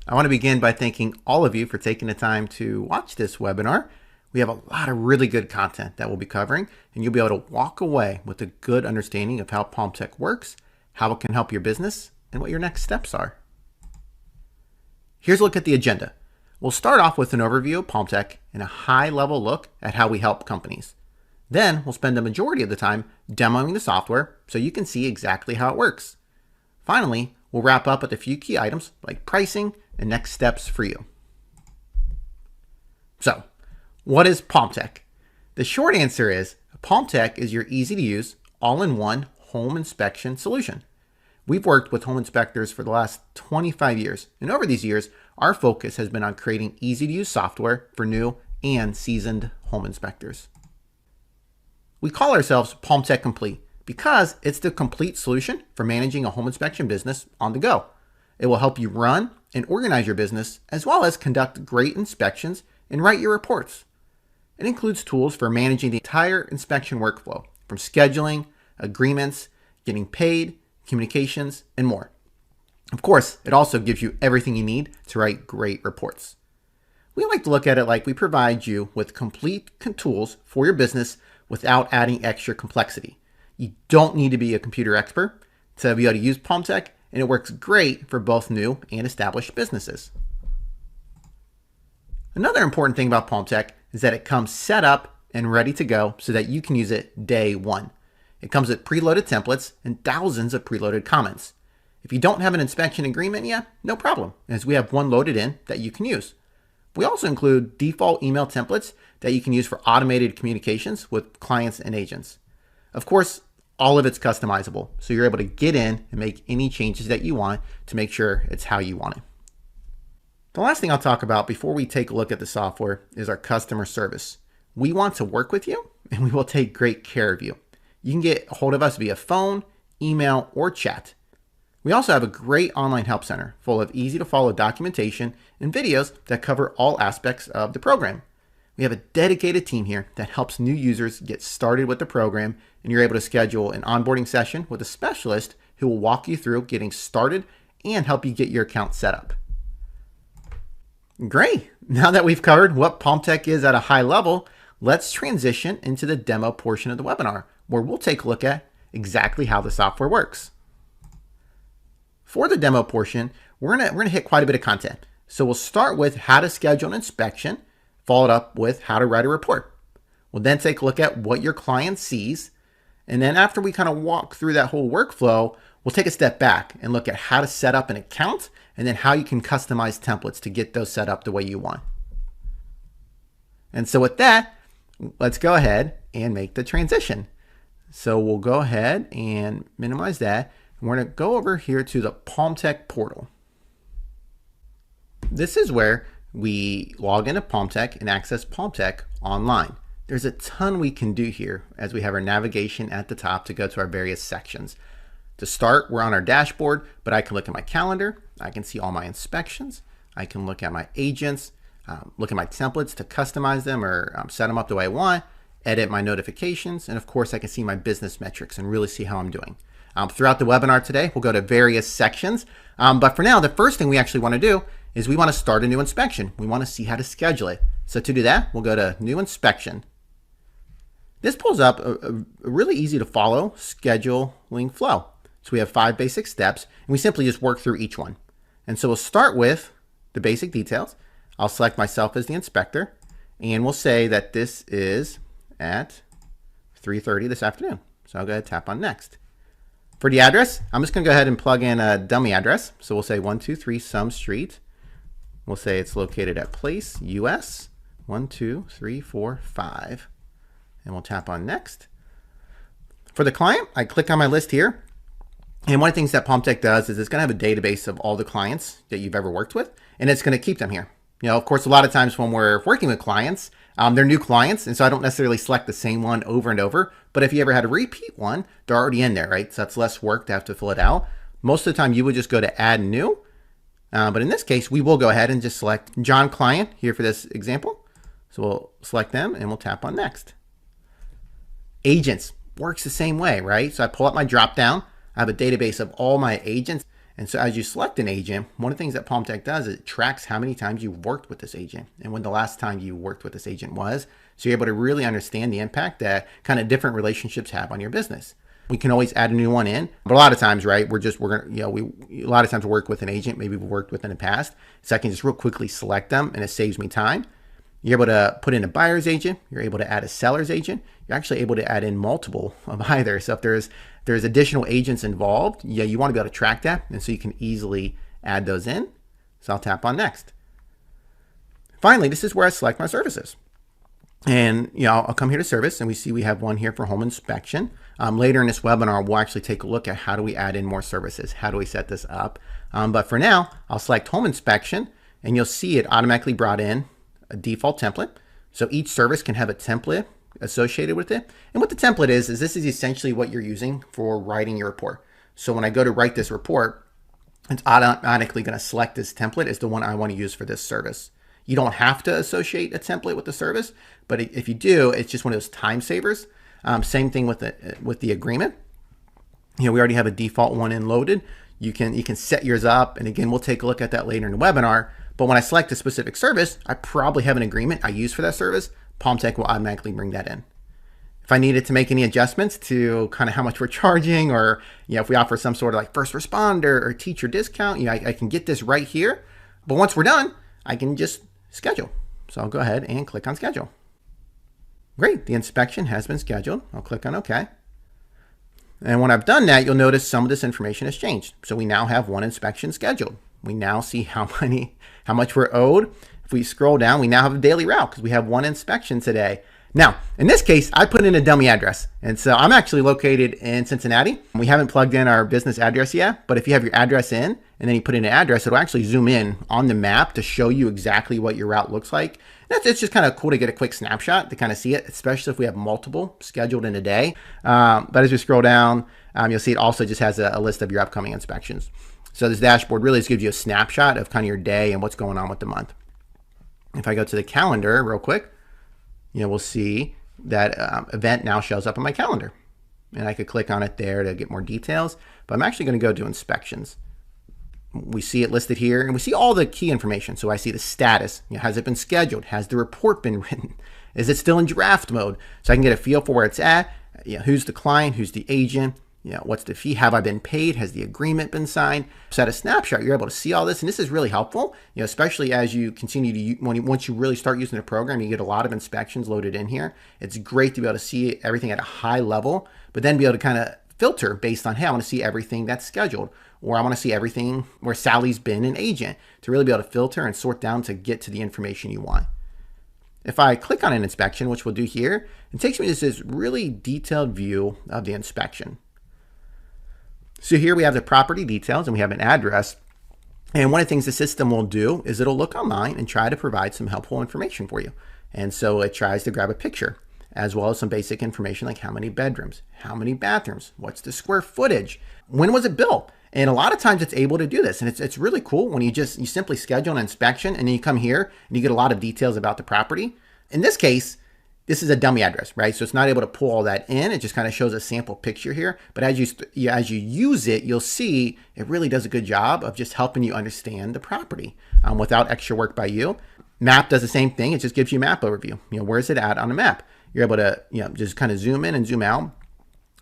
I want to begin by thanking all of you for taking the time to watch this webinar. We have a lot of really good content that we'll be covering, and you'll be able to walk away with a good understanding of how Palmtech works, how it can help your business, and what your next steps are. Here's a look at the agenda. We'll start off with an overview of Palmtech and a high-level look at how we help companies. Then we'll spend the majority of the time demoing the software so you can see exactly how it works. Finally, we'll wrap up with a few key items like pricing and next steps for you. So, what is Palmtech? The short answer is Palmtech is your easy-to-use, all-in-one home inspection solution. We've worked with home inspectors for the last 25 years, and over these years, our focus has been on creating easy-to-use software for new and seasoned home inspectors. We call ourselves Palmtech Complete because it's the complete solution for managing a home inspection business on the go. It will help you run and organize your business, as well as conduct great inspections and write your reports. It includes tools for managing the entire inspection workflow, from scheduling, agreements, getting paid, communications, and more. Of course, it also gives you everything you need to write great reports. We like to look at it like we provide you with complete tools for your business without adding extra complexity. You don't need to be a computer expert to be able to use Palmtech, and it works great for both new and established businesses. Another important thing about Palmtech is that it comes set up and ready to go so that you can use it day one. It comes with preloaded templates and thousands of preloaded comments. If you don't have an inspection agreement yet, no problem, as we have one loaded in that you can use. We also include default email templates that you can use for automated communications with clients and agents. Of course, all of it's customizable, so you're able to get in and make any changes that you want to make sure it's how you want it. The last thing I'll talk about before we take a look at the software is our customer service. We want to work with you, and we will take great care of you. You can get a hold of us via phone, email, or chat. We also have a great online help center full of easy-to-follow documentation and videos that cover all aspects of the program. We have a dedicated team here that helps new users get started with the program, and you're able to schedule an onboarding session with a specialist who will walk you through getting started and help you get your account set up. Great! Now that we've covered what Palmtech is at a high level, let's transition into the demo portion of the webinar, where we'll take a look at exactly how the software works. For the demo portion, we're gonna hit quite a bit of content. So we'll start with how to schedule an inspection, followed up with how to write a report. We'll then take a look at what your client sees. And then after we kind of walk through that whole workflow, we'll take a step back and look at how to set up an account and then how you can customize templates to get those set up the way you want. And so with that, let's go ahead and make the transition. So we'll go ahead and minimize that. We're going to go over here to the Palmtech portal. This is where we log into Palmtech and access Palmtech online. There's a ton we can do here as we have our navigation at the top to go to our various sections. To start, we're on our dashboard, but I can look at my calendar. I can see all my inspections. I can look at my agents, look at my templates to customize them or set them up the way I want, edit my notifications, and of course I can see my business metrics and really see how I'm doing. Throughout the webinar today, we'll go to various sections, but for now, the first thing we actually want to do is we want to start a new inspection. We want to see how to schedule it. So to do that, we'll go to New Inspection. This pulls up a really easy to follow scheduling flow. So we have 5 basic steps, and we simply just work through each one. And so we'll start with the basic details. I'll select myself as the inspector, and we'll say that this is at 3:30 this afternoon. So I'll go ahead and tap on Next. For the address, I'm just going to go ahead and plug in a dummy address. So we'll say 123 Sum Street. We'll say it's located at Place, US, 12345. And we'll tap on Next. For the client, I click on my list here. And one of the things that Palmtech does is it's going to have a database of all the clients that you've ever worked with, and it's going to keep them here. You know, of course, a lot of times when we're working with clients, they're new clients, and so I don't necessarily select the same one over and over. But if you ever had a repeat one, they're already in there, right? So that's less work to have to fill it out. Most of the time, you would just go to Add New. But in this case, we will go ahead and just select John Client here for this example. So we'll select them, and we'll tap on Next. Agents works the same way, right? So I pull up my drop down. I have a database of all my agents, And so as you select an agent, one of the things that Palmtech does is it tracks how many times you've worked with this agent and when the last time you worked with this agent was. So you're able to really understand the impact that kind of different relationships have on your business. We can always add a new one in, but a lot of times, right, we're gonna, a lot of times we work with an agent maybe we've worked with in the past. So I can just real quickly select them and it saves me time. You're able to put in a buyer's agent. You're able to add a seller's agent. You're actually able to add in multiple of either. So if there's additional agents involved, you want to be able to track that. And so you can easily add those in. So I'll tap on next. Finally, this is where I select my services. And I'll come here to service and we have one here for home inspection. Later in this webinar, we'll actually take a look at how do we add in more services? How do we set this up? But for now, I'll select home inspection and you'll see it automatically brought in a default template. So each service can have a template associated with it. And what the template is this is essentially what you're using for writing your report. So when I go to write this report, it's automatically going to select this template as the one I want to use for this service. You don't have to associate a template with the service, but if you do, it's just one of those time savers. Same thing with the agreement. We already have a default one in loaded. You can set yours up, and again, we'll take a look at that later in the webinar. But when I select a specific service, I probably have an agreement I use for that service. Palmtech will automatically bring that in. If I needed to make any adjustments to kind of how much we're charging, or if we offer some sort of like first responder or teacher discount, I can get this right here. But once we're done, I can just schedule. So I'll go ahead and click on schedule. Great, the inspection has been scheduled. I'll click on OK. And when I've done that, you'll notice some of this information has changed. So we now have one inspection scheduled. We now see how much we're owed. If we scroll down, we now have a daily route because we have one inspection today. Now, in this case, I put in a dummy address. And so I'm actually located in Cincinnati. We haven't plugged in our business address yet, but if you have your address in and then you put in an address, it'll actually zoom in on the map to show you exactly what your route looks like. It's just kind of cool to get a quick snapshot to kind of see it, especially if we have multiple scheduled in a day. But as we scroll down, you'll see it also just has a list of your upcoming inspections. So this dashboard really just gives you a snapshot of kind of your day and what's going on with the month. If I go to the calendar real quick, we'll see that event now shows up on my calendar. And I could click on it there to get more details, but I'm actually going to go to inspections. We see it listed here and we see all the key information. So I see the status. Has it been scheduled? Has the report been written? Is it still in draft mode? So I can get a feel for where it's at. Who's the client? Who's the agent? What's the fee? Have I been paid? Has the agreement been signed? Set a snapshot. You're able to see all this, and this is really helpful. Especially as you continue to once you really start using the program, you get a lot of inspections loaded in here. It's great to be able to see everything at a high level, but then be able to kind of filter based on, hey, I want to see everything that's scheduled, or I want to see everything where Sally's been an agent, to really be able to filter and sort down to get to the information you want. If I click on an inspection, which we'll do here, it takes me to this really detailed view of the inspection. So here we have the property details and we have an address. And one of the things the system will do is it'll look online and try to provide some helpful information for you. And so it tries to grab a picture, as well as some basic information like how many bedrooms, how many bathrooms, what's the square footage, when was it built? And a lot of times it's able to do this. And it's really cool when you simply schedule an inspection and then you come here and you get a lot of details about the property. In this case, this is a dummy address, right? So it's not able to pull all that in. It just kind of shows a sample picture here. But as you use it, you'll see it really does a good job of just helping you understand the property without extra work by you. Map does the same thing. It just gives you a map overview. Where's it at on the map? You're able to just kind of zoom in and zoom out.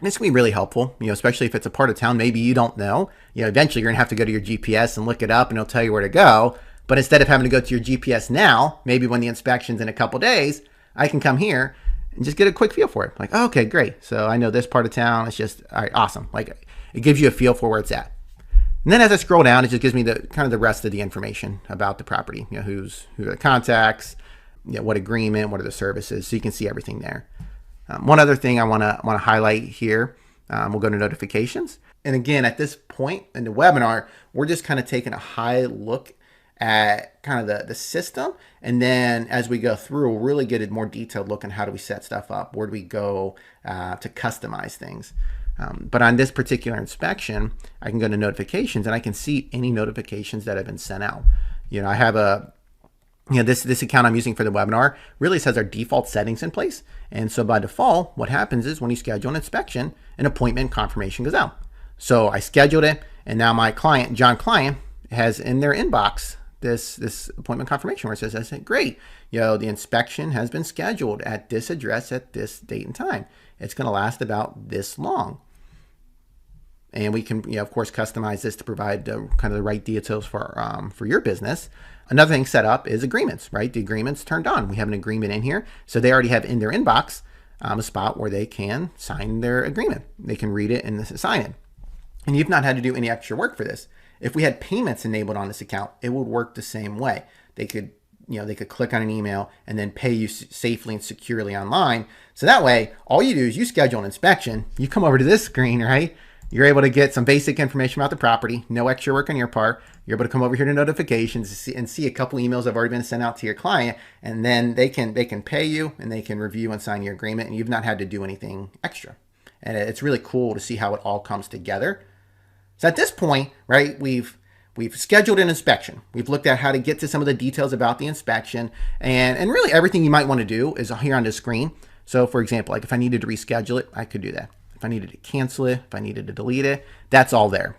This can be really helpful, especially if it's a part of town maybe you don't know. Eventually you're gonna have to go to your GPS and look it up and it'll tell you where to go. But instead of having to go to your GPS now, maybe when the inspection's in a couple days, I can come here and just get a quick feel for it. Like, oh, okay, great. So I know this part of town. It's just, all right, awesome. Like, it gives you a feel for where it's at. And then as I scroll down, it just gives me the kind of the rest of the information about the property. Who are the contacts, what agreement, what are the services, so you can see everything there. One other thing I want to highlight here. We'll go to notifications. And again, at this point in the webinar, we're just kind of taking a high look at kind of the system. And then as we go through, we'll really get a more detailed look on how do we set stuff up? Where do we go to customize things? But on this particular inspection, I can go to notifications and I can see any notifications that have been sent out. I have this account I'm using for the webinar really has our default settings in place. And so by default, what happens is when you schedule an inspection, an appointment confirmation goes out. So I scheduled it And now my client, John Client, has in their inbox this appointment confirmation where it says, I said, great, the inspection has been scheduled at this address at this date and time. It's going to last about this long. And we can, of course, customize this to provide kind of the right details for your business. Another thing set up is agreements, right? The agreement's turned on. We have an agreement in here. So they already have in their inbox a spot where they can sign their agreement. They can read it and sign it. And you've not had to do any extra work for this. If we had payments enabled on this account, it would work the same way. They could click on an email and then pay you safely and securely online. So that way, all you do is you schedule an inspection. You come over to this screen, right? You're able to get some basic information about the property, no extra work on your part. You're able to come over here to notifications and see a couple emails that have already been sent out to your client, and then they can pay you and they can review and sign your agreement, and you've not had to do anything extra. And it's really cool to see how it all comes together. So at this point, right, we've scheduled an inspection. We've looked at how to get to some of the details about the inspection, and really everything you might want to do is here on the screen. So for example, like if I needed to reschedule it, I could do that. If I needed to cancel it, if I needed to delete it, that's all there.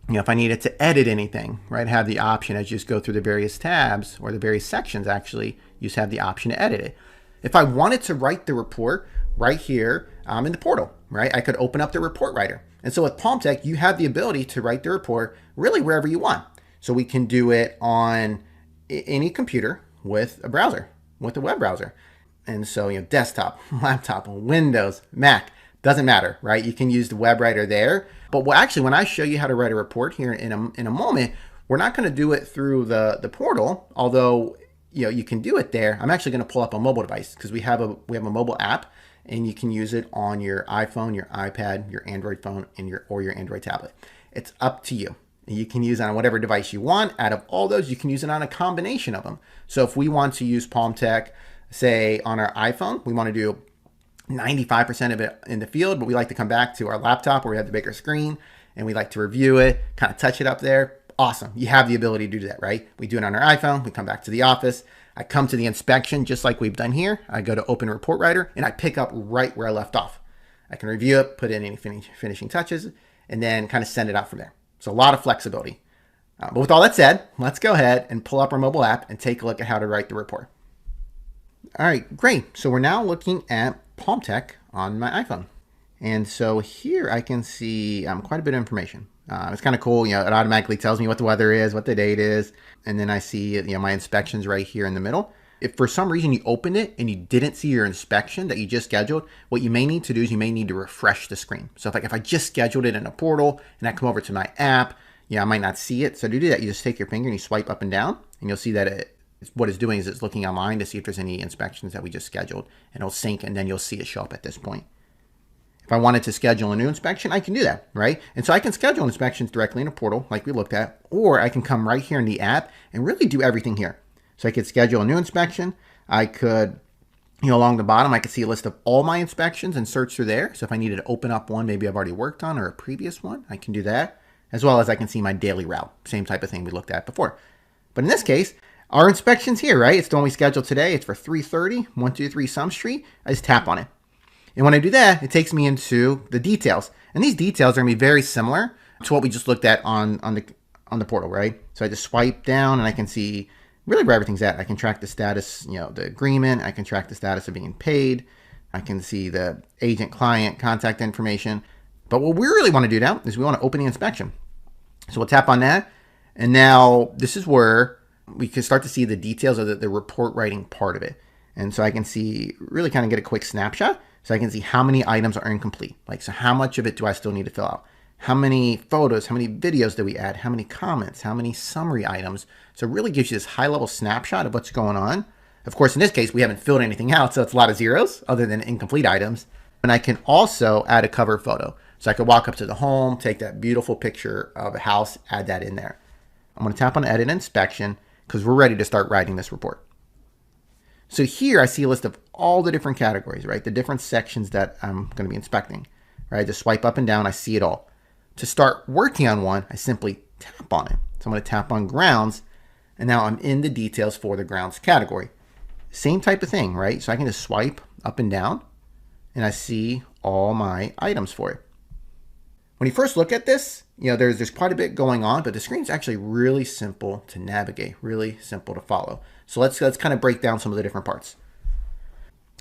If I needed to edit anything, right, have the option as you just go through the various tabs or the various sections, actually, you just have the option to edit it. If I wanted to write the report right here in the portal, right, I could open up the report writer. And so with Palmtech, you have the ability to write the report really wherever you want. So we can do it on any computer with a browser, with a web browser. And so, desktop, laptop, Windows, Mac, doesn't matter, right? You can use the web writer there. But actually, when I show you how to write a report here in a moment, we're not going to do it through the portal, although you can do it there. I'm actually going to pull up a mobile device because we have a mobile app, and you can use it on your iPhone, your iPad, your Android phone, and your Android tablet. It's up to you. You can use it on whatever device you want. Out of all those, you can use it on a combination of them. So if we want to use Palmtech, say on our iPhone, we want to do 95% of it in the field, but we like to come back to our laptop where we have the bigger screen and we like to review it, kind of touch it up there. Awesome. You have the ability to do that, right? We do it on our iPhone. We come back to the office. I come to the inspection just like we've done here. I go to open report writer and I pick up right where I left off. I can review it, put in any finishing touches, and then kind of send it out from there. So a lot of flexibility. But with all that said, let's go ahead and pull up our mobile app and take a look at how to write the report. All right, great. So we're now looking at Palmtech on my iPhone. And so here I can see quite a bit of information. It's kind of cool. It automatically tells me what the weather is, what the date is. And then I see, my inspections right here in the middle. If for some reason you opened it and you didn't see your inspection that you just scheduled, what you may need to do is you may need to refresh the screen. So if I just scheduled it in a portal and I come over to my app, I might not see it. So to do that, you just take your finger and you swipe up and down, and you'll see that what it's doing is it's looking online to see if there's any inspections that we just scheduled, and it'll sync, and then you'll see it show up at this point. If I wanted to schedule a new inspection, I can do that, right? And so I can schedule inspections directly in a portal like we looked at, or I can come right here in the app and really do everything here. So I could schedule a new inspection. I could, along the bottom, I could see a list of all my inspections and search through there. So if I needed to open up one maybe I've already worked on or a previous one, I can do that, as well as I can see my daily route. Same type of thing we looked at before. But in this case, our inspection's here, right? It's the one we scheduled today. It's for 330 123 Sum Street. I just tap on it. And when I do that, it takes me into the details. And these details are going to be very similar to what we just looked at on the portal, right? So I just swipe down and I can see really where everything's at. I can track the status, the agreement. I can track the status of being paid. I can see the agent-client contact information. But what we really want to do now is we want to open the inspection. So we'll tap on that. And now this is where we can start to see the details of the report writing part of it. And so I can see, really kind of get a quick snapshot. So I can see how many items are incomplete. So how much of it do I still need to fill out? How many photos, how many videos do we add? How many comments, how many summary items? So it really gives you this high level snapshot of what's going on. Of course, in this case, we haven't filled anything out. So it's a lot of zeros other than incomplete items. And I can also add a cover photo. So I could walk up to the home, take that beautiful picture of a house, add that in there. I'm going to tap on edit inspection because we're ready to start writing this report. So here I see a list of all the different categories, right? The different sections that I'm going to be inspecting, right? Just swipe up and down, I see it all. To start working on one, I simply tap on it. So I'm going to tap on grounds, and now I'm in the details for the grounds category. Same type of thing, right? So I can just swipe up and down, and I see all my items for it. When you first look at this, there's quite a bit going on, but the screen's actually really simple to navigate, really simple to follow. So let's kind of break down some of the different parts.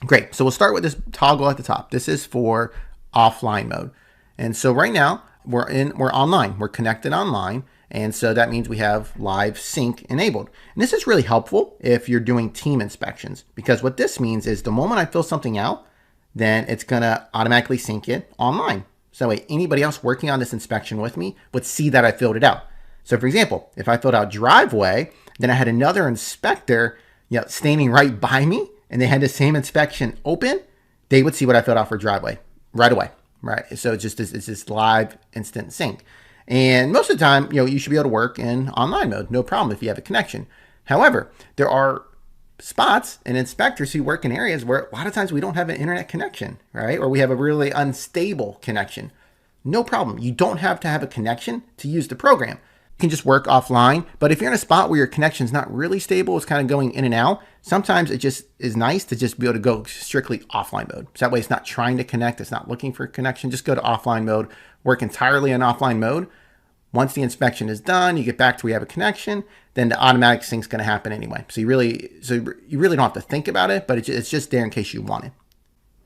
Great. So we'll start with this toggle at the top. This is for offline mode. And so right now we're online. We're connected online. And so that means we have live sync enabled. And this is really helpful if you're doing team inspections, because what this means is the moment I fill something out, then it's going to automatically sync it online. So that way anybody else working on this inspection with me would see that I filled it out. So for example, if I filled out driveway, then I had another inspector standing right by me and they had the same inspection open, they would see what I filled out for driveway right away. Right. So it's just live instant sync. And most of the time, you should be able to work in online mode, no problem if you have a connection. However, there are spots and inspectors who work in areas where a lot of times we don't have an internet connection, right? Or we have a really unstable connection. No problem. You don't have to have a connection to use the program. You can just work offline. But if you're in a spot where your connection is not really stable, it's kind of going in and out, sometimes it just is nice to just be able to go strictly offline mode. So that way it's not trying to connect. It's not looking for a connection. Just go to offline mode, work entirely in offline mode. Once the inspection is done, you get back to where you have a connection, then the automatic sync's going to happen anyway. So you really don't have to think about it, but it's just there in case you want it.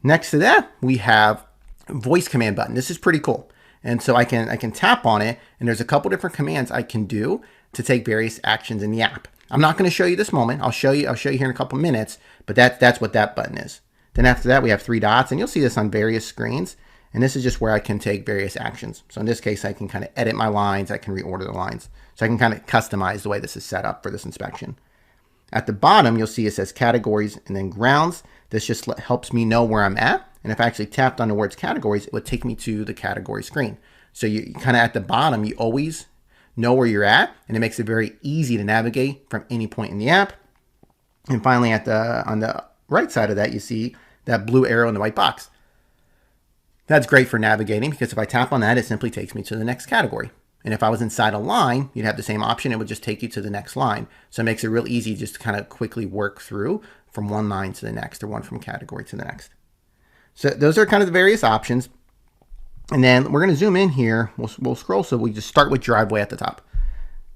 Next to that, we have a voice command button. This is pretty cool. And so I can tap on it, and there's a couple different commands I can do to take various actions in the app. I'm not going to show you this moment. I'll show you here in a couple minutes, but that's what that button is. Then after that, we have 3 dots, and you'll see this on various screens. And this is just where I can take various actions. So in this case, I can kind of edit my lines. I can reorder the lines. So I can kind of customize the way this is set up for this inspection. At the bottom, you'll see it says categories and then grounds. This just helps me know where I'm at. And if I actually tapped on the words categories, it would take me to the category screen. So you kind of at the bottom, you always know where you're at. And it makes it very easy to navigate from any point in the app. And finally, on the right side of that, you see that blue arrow in the white box. That's great for navigating because if I tap on that, it simply takes me to the next category. And if I was inside a line, you'd have the same option. It would just take you to the next line. So it makes it real easy just to kind of quickly work through from one line to the next or one from category to the next. So those are kind of the various options. And then we're going to zoom in here. We'll scroll. So we just start with driveway at the top.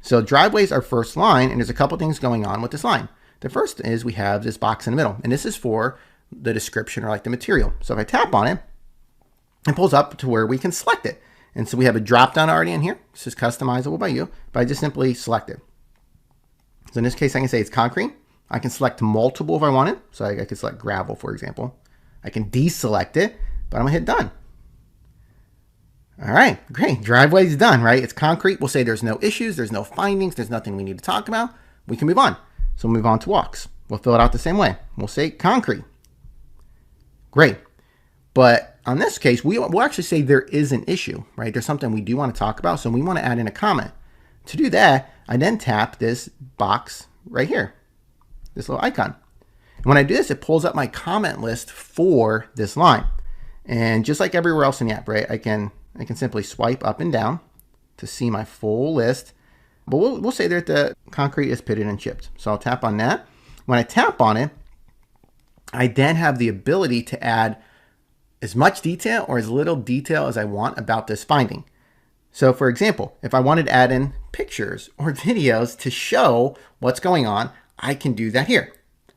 So driveway is our first line. And there's a couple things going on with this line. The first is we have this box in the middle. And this is for the description or like the material. So if I tap on it, it pulls up to where we can select it. And so we have a drop down already in here. This is customizable by you, but I just simply select it. So in this case, I can say it's concrete. I can select multiple if I want it. So I could select gravel, for example. I can deselect it, but I'm gonna hit done. All right, great. Driveway's done, right? It's concrete. We'll say there's no issues, there's no findings, there's nothing we need to talk about. We can move on. So we'll move on to walks. We'll fill it out the same way. We'll say concrete. Great. But on this case, we'll actually say there is an issue, right? There's something we do want to talk about, so we want to add in a comment. To do that, I then tap this box right here, this little icon. And when I do this, it pulls up my comment list for this line. And just like everywhere else in the app, right, I can simply swipe up and down to see my full list. But we'll say that the concrete is pitted and chipped. So I'll tap on that. When I tap on it, I then have the ability to add as much detail or as little detail as I want about this finding. So for example, if I wanted to add in pictures or videos to show what's going on, I can do that here.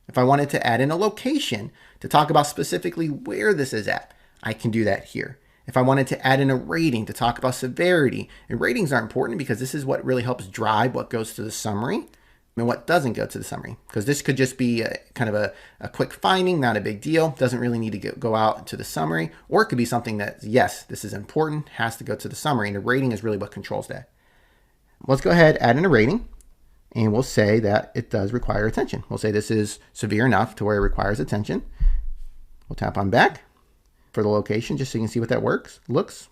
If I wanted to add in a location to talk about specifically where this is at, I can do that here. If I wanted to add in a rating to talk about severity, and ratings are important because this is what really helps drive what goes to the summary and what doesn't go to the summary. Because this could just be kind of a quick finding, not a big deal, doesn't really need to go out to the summary, or it could be something that, yes, this is important, has to go to the summary, and the rating is really what controls that. Let's go ahead, add in a rating, and we'll say that it does require attention. We'll say this is severe enough to where it requires attention. We'll tap on back for the location, just so you can see what that looks.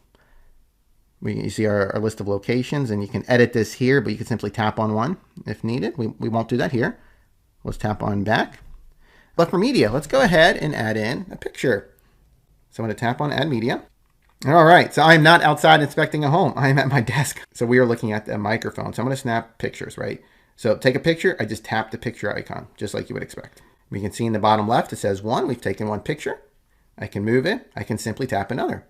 You see our list of locations, and you can edit this here, but you can simply tap on one if needed. We won't do that here. Let's tap on back. But for media, let's go ahead and add in a picture. So I'm going to tap on add media. All right, so I'm not outside inspecting a home. I'm at my desk. So we are looking at the microphone. So I'm going to snap pictures, right? So take a picture. I just tap the picture icon, just like you would expect. We can see in the bottom left, it says 1. We've taken one picture. I can move it. I can simply tap another,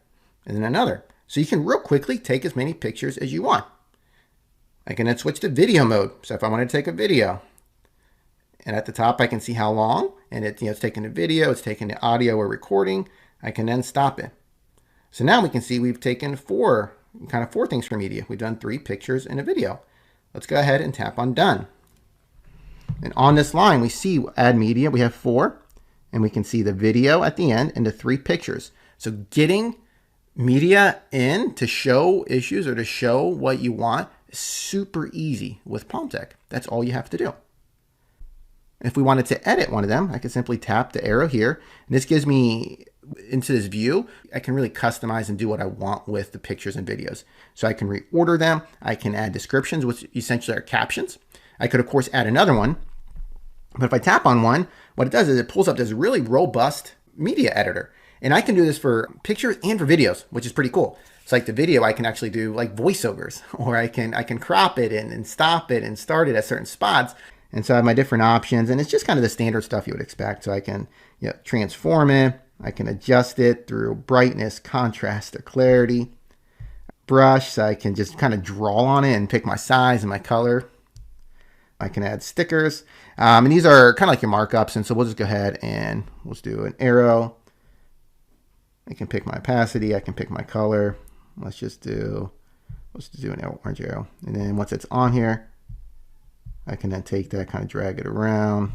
and then another. So you can real quickly take as many pictures as you want. I can then switch to video mode. So if I want to take a video, and at the top I can see how long, and it's taking the video, it's taking the audio or recording. I can then stop it. So now we can see we've taken four things for media. We've done 3 pictures and a video. Let's go ahead and tap on done. And on this line, we see add media. We have 4, and we can see the video at the end and the 3 pictures. So getting media in to show issues or to show what you want is super easy with Palmtech. That's all you have to do. If we wanted to edit one of them, I could simply tap the arrow here, and this gives me into this view. I can really customize and do what I want with the pictures and videos. So I can reorder them. I can add descriptions, which essentially are captions. I could, of course, add another one. But if I tap on one, what it does is it pulls up this really robust media editor. And I can do this for pictures and for videos, which is pretty cool. It's like the video, I can actually do like voiceovers, or I can crop it and stop it and start it at certain spots. And so I have my different options, and it's just kind of the standard stuff you would expect. So I can transform it. I can adjust it through brightness, contrast, or clarity. Brush, so I can just kind of draw on it and pick my size and my color. I can add stickers. And these are kind of like your markups. And so we'll just go ahead and let's do an arrow. I can pick my opacity. I can pick my color. Let's just do an orange arrow. And then once it's on here, I can then take that, kind of drag it around.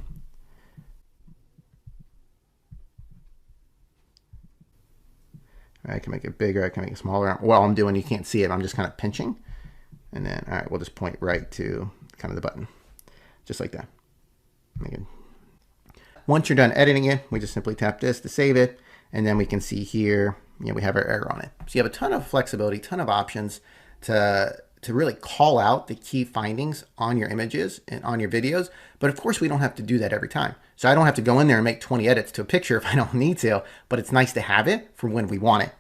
I can make it bigger. I can make it smaller. While I'm doing, you can't see it. I'm just kind of pinching. And then, all right, we'll just point right to kind of the button. Just like that. Once you're done editing it, we just simply tap this to save it. And then we can see here, we have our arrow on it. So you have a ton of flexibility, ton of options to really call out the key findings on your images and on your videos. But of course, we don't have to do that every time. So I don't have to go in there and make 20 edits to a picture if I don't need to, but it's nice to have it for when we want it.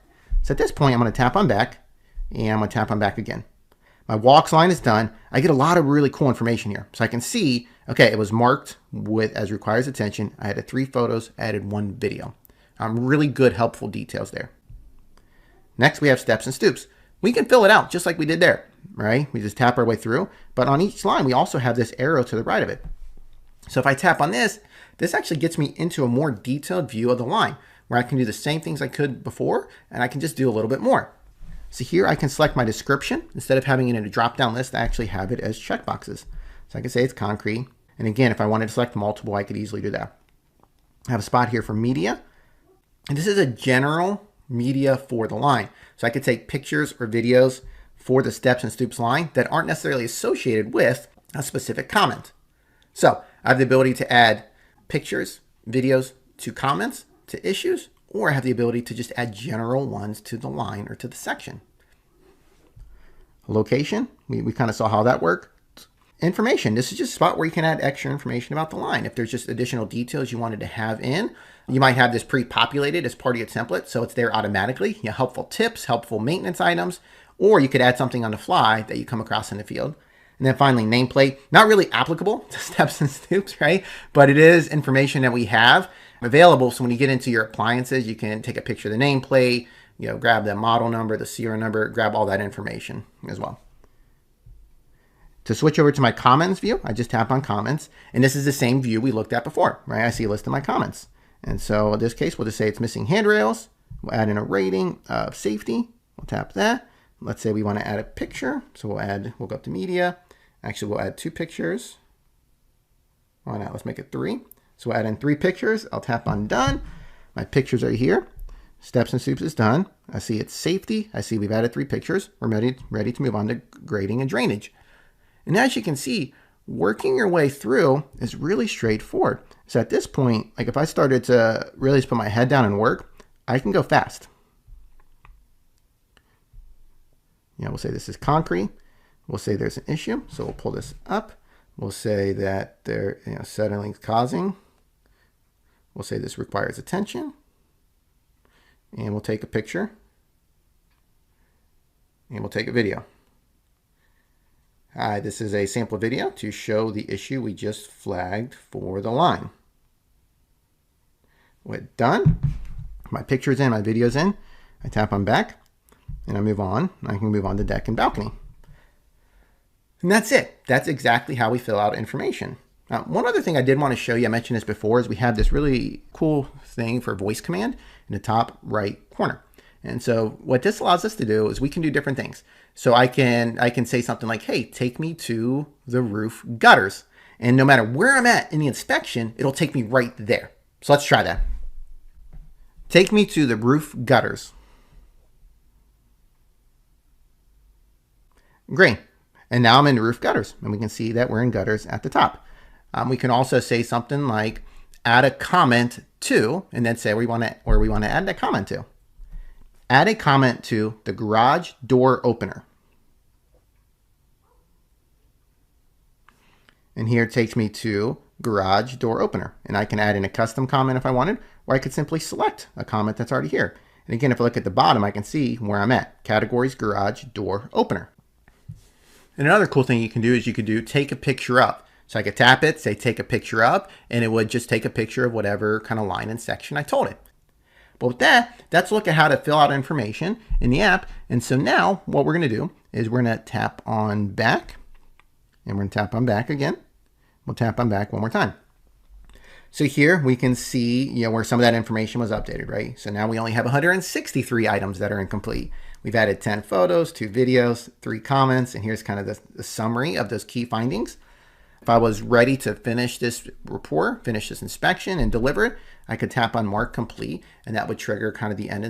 So at this point, I'm going to tap on back, and I'm going to tap on back again. My walks line is done. I get a lot of really cool information here. So I can see, okay, it was marked with as requires attention. I added 3 photos, added 1 video. Really good, helpful details there. Next, we have steps and stoops. We can fill it out just like we did there, right? We just tap our way through. But on each line, we also have this arrow to the right of it. So if I tap on this, this actually gets me into a more detailed view of the line where I can do the same things I could before, and I can just do a little bit more. So here I can select my description. Instead of having it in a drop-down list, I actually have it as checkboxes. So I can say it's concrete. And again, if I wanted to select multiple, I could easily do that. I have a spot here for media. And this is a general media for the line. So I could take pictures or videos for the steps and stoops line that aren't necessarily associated with a specific comment. So I have the ability to add pictures, videos to comments, to issues, or I have the ability to just add general ones to the line or to the section. Location, we kind of saw how that worked. Information, this is just a spot where you can add extra information about the line. If there's just additional details you wanted to have in, you might have this pre-populated as part of your template, so it's there automatically. Helpful tips, helpful maintenance items, or you could add something on the fly that you come across in the field. And then finally, nameplate, not really applicable to steps and stoops, right? But it is information that we have available. So when you get into your appliances, you can take a picture of the nameplate, grab the model number, the serial number, grab all that information as well. To switch over to my comments view, I just tap on comments, and this is the same view we looked at before, right? I see a list of my comments. And so in this case, we'll just say it's missing handrails. We'll add in a rating of safety. We'll tap that. Let's say we want to add a picture. So we'll go up to media. Actually, we'll add 2 pictures. Why not? Let's make it 3. So we'll add in 3 pictures. I'll tap on done. My pictures are here. Steps and stoops is done. I see it's safety. I see we've added 3 pictures. We're ready to move on to grading and drainage. And as you can see, working your way through is really straightforward. So at this point, like if I started to really just put my head down and work, I can go fast. We'll say this is concrete. We'll say there's an issue. So we'll pull this up. We'll say that there, settling's causing. We'll say this requires attention. And we'll take a picture. And we'll take a video. This is a sample video to show the issue we just flagged for the line. We're done. My picture's in, my video's in. I tap on back. and I move on, I can move on to deck and balcony. And that's it. That's exactly how we fill out information. One other thing I did want to show you, I mentioned this before, is we have this really cool thing for voice command in the top right corner. And so what this allows us to do is we can do different things. So I can say something like, hey, take me to the roof gutters. And no matter where I'm at in the inspection, it'll take me right there. So let's try that. Take me to the roof gutters. Great. And now I'm in roof gutters, and we can see that we're in gutters at the top. We can also say something like add a comment to, and then say where we want to add that comment to. Add a comment to the garage door opener. And here it takes me to garage door opener. And I can add in a custom comment if I wanted, or I could simply select a comment that's already here. And again, if I look at the bottom, I can see where I'm at. Categories, garage door opener. And another cool thing you can do is you could do take a picture of. So I could tap it, say take a picture of, and it would just take a picture of whatever kind of line and section I told it. But with that, let's look at how to fill out information in the app. And so now what we're going to do is we're going to tap on back, and we're going to tap on back again. We'll tap on back one more time. So here we can see, where some of that information was updated, right? So now we only have 163 items that are incomplete. We've added 10 photos, 2 videos, 3 comments, and here's kind of the summary of those key findings. If I was ready to finish this report, finish this inspection and deliver it, I could tap on Mark Complete, and that would trigger kind of the end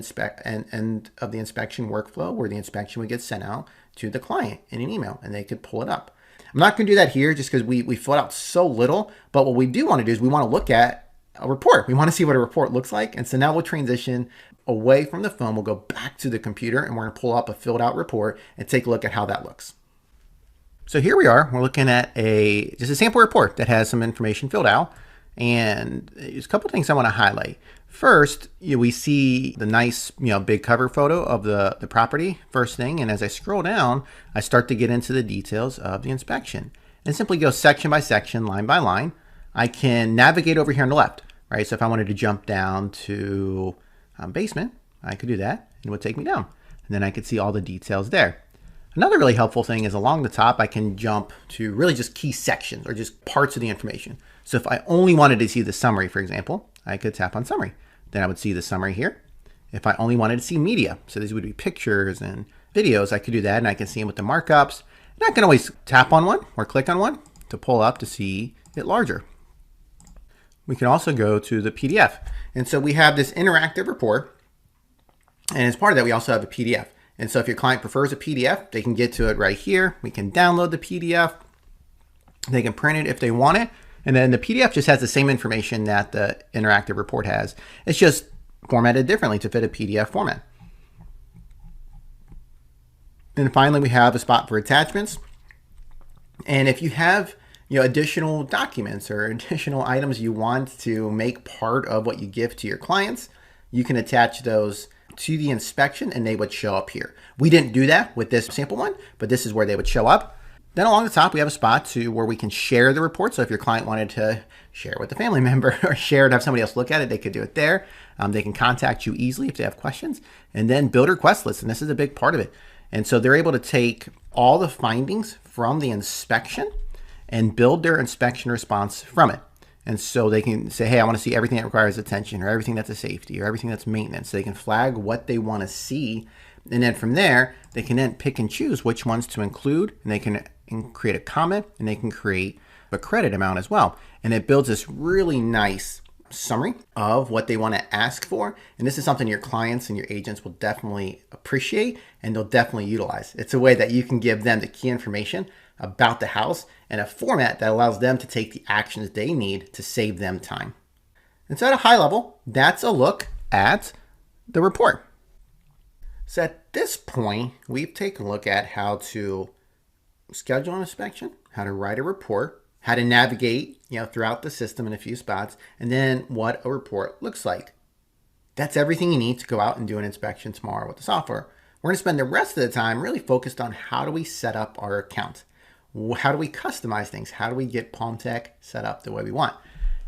of the inspection workflow where the inspection would get sent out to the client in an email, and they could pull it up. I'm not going to do that here just because we filled out so little, but what we do want to do is we want to look at a report. We want to see what a report looks like, and so now we'll transition away from the phone. We'll go back to the computer, and we're going to pull up a filled out report and take a look at how that looks. So here we are. We're looking at just a sample report that has some information filled out. And there's a couple of things I want to highlight. First, we see the nice, big cover photo of the property first thing. And as I scroll down, I start to get into the details of the inspection. And simply go section by section, line by line. I can navigate over here on the left, right? So if I wanted to jump down to basement, I could do that, and it would take me down. And then I could see all the details there. Another really helpful thing is along the top, I can jump to really just key sections or just parts of the information. So if I only wanted to see the summary, for example, I could tap on summary. Then I would see the summary here. If I only wanted to see media, so these would be pictures and videos, I could do that, and I can see them with the markups. And I can always tap on one or click on one to pull up to see it larger. We can also go to the PDF. And so we have this interactive report. And as part of that, we also have a PDF. And so if your client prefers a PDF, they can get to it right here. We can download the PDF. They can print it if they want it. And then the PDF just has the same information that the interactive report has. It's just formatted differently to fit a PDF format. And finally, we have a spot for attachments. And if you have additional documents or additional items you want to make part of what you give to your clients, you can attach those to the inspection and they would show up here. We didn't do that with this sample one, but this is where they would show up. Then along the top, we have a spot where we can share the report. So if your client wanted to share it with a family member or share it, have somebody else look at it, they could do it there. They can contact you easily if they have questions. And then build request lists, and this is a big part of it. And so they're able to take all the findings from the inspection and build their inspection response from it. And so they can say, hey, I want to see everything that requires attention, or everything that's a safety, or everything that's maintenance. So they can flag what they want to see. And then from there, they can then pick and choose which ones to include, and they can create a comment, and they can create a credit amount as well. And it builds this really nice summary of what they want to ask for. And this is something your clients and your agents will definitely appreciate, and they'll definitely utilize. It's a way that you can give them the key information about the house in a format that allows them to take the actions they need to save them time. And so at a high level, that's a look at the report. So at this point, we've taken a look at how to schedule an inspection, how to write a report, how to navigate throughout the system in a few spots, and then what a report looks like. That's everything you need to go out and do an inspection tomorrow with the software. We're going to spend the rest of the time really focused on how do we set up our account. How do we customize things? How do we get Palmtech set up the way we want?